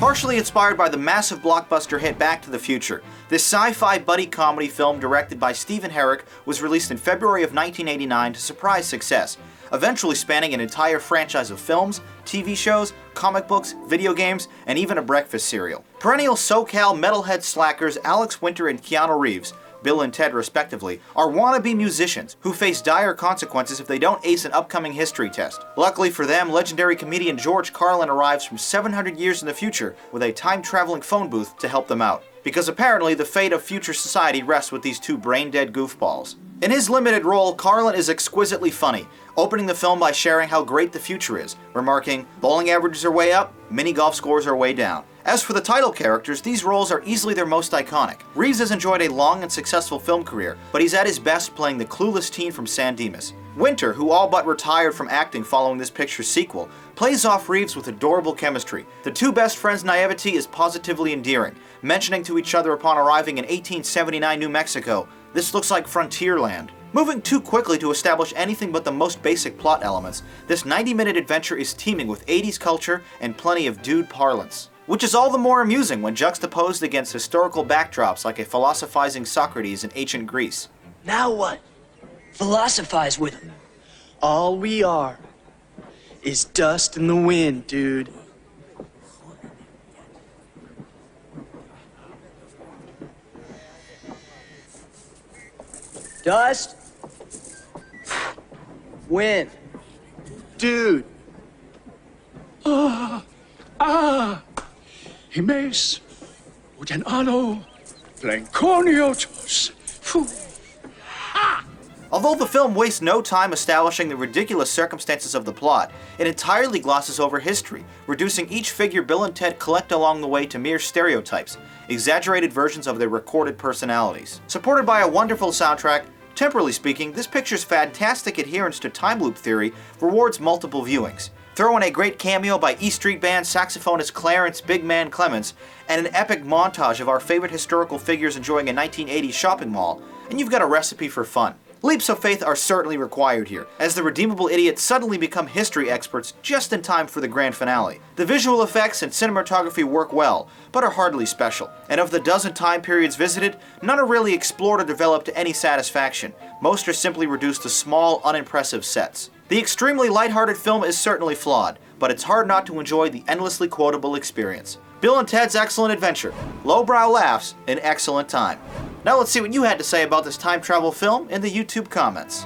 Partially inspired by the massive blockbuster hit Back to the Future, this sci-fi buddy comedy film directed by Stephen Herrick was released in February of 1989 to surprise success, eventually spanning an entire franchise of films, TV shows, comic books, video games, and even a breakfast cereal. Perennial SoCal metalhead slackers Alex Winter and Keanu Reeves, Bill and Ted respectively, are wannabe musicians who face dire consequences if they don't ace an upcoming history test. Luckily for them, legendary comedian George Carlin arrives from 700 years in the future with a time-traveling phone booth to help them out. Because apparently the fate of future society rests with these two brain-dead goofballs. In his limited role, Carlin is exquisitely funny, opening the film by sharing how great the future is, remarking, "Bowling averages are way up, mini-golf scores are way down." As for the title characters, these roles are easily their most iconic. Reeves has enjoyed a long and successful film career, but he's at his best playing the clueless teen from San Dimas. Winter, who all but retired from acting following this picture's sequel, plays off Reeves with adorable chemistry. The two best friends' naivety is positively endearing, mentioning to each other upon arriving in 1879 New Mexico, "This looks like Frontierland." Moving too quickly to establish anything but the most basic plot elements, this 90-minute adventure is teeming with 80s culture and plenty of dude parlance. Which is all the more amusing when juxtaposed against historical backdrops like a philosophizing Socrates in ancient Greece. Now what? Philosophize with him. All we are is dust in the wind, dude. Dust. Wind. Dude. Himes, uten ano, Blanconiotos. Although the film wastes no time establishing the ridiculous circumstances of the plot, it entirely glosses over history, reducing each figure Bill and Ted collect along the way to mere stereotypes, exaggerated versions of their recorded personalities. Supported by a wonderful soundtrack, temporally speaking, this picture's fantastic adherence to time loop theory rewards multiple viewings. Throw in a great cameo by E Street Band saxophonist Clarence Big Man Clements, and an epic montage of our favorite historical figures enjoying a 1980s shopping mall, and you've got a recipe for fun. Leaps of faith are certainly required here, as the redeemable idiots suddenly become history experts just in time for the grand finale. The visual effects and cinematography work well, but are hardly special. And of the dozen time periods visited, none are really explored or developed to any satisfaction. Most are simply reduced to small, unimpressive sets. The extremely lighthearted film is certainly flawed, but it's hard not to enjoy the endlessly quotable experience. Bill and Ted's Excellent Adventure. Lowbrow laughs in excellent time. Now let's see what you had to say about this time travel film in the YouTube comments.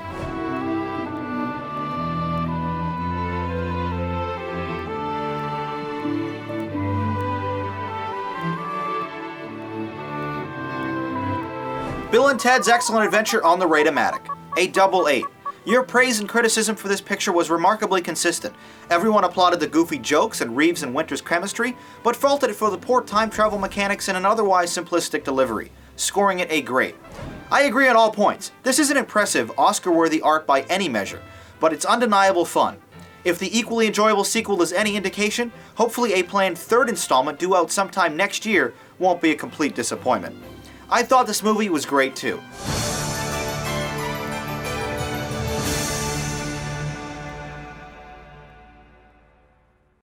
Bill and Ted's Excellent Adventure on the Rate-O-Matic. A double 8. Your praise and criticism for this picture was remarkably consistent. Everyone applauded the goofy jokes and Reeves and Winter's chemistry, but faulted it for the poor time travel mechanics and an otherwise simplistic delivery, scoring it a great. I agree on all points. This isn't impressive, Oscar-worthy art by any measure, but it's undeniable fun. If the equally enjoyable sequel is any indication, hopefully a planned third installment due out sometime next year won't be a complete disappointment. I thought this movie was great too.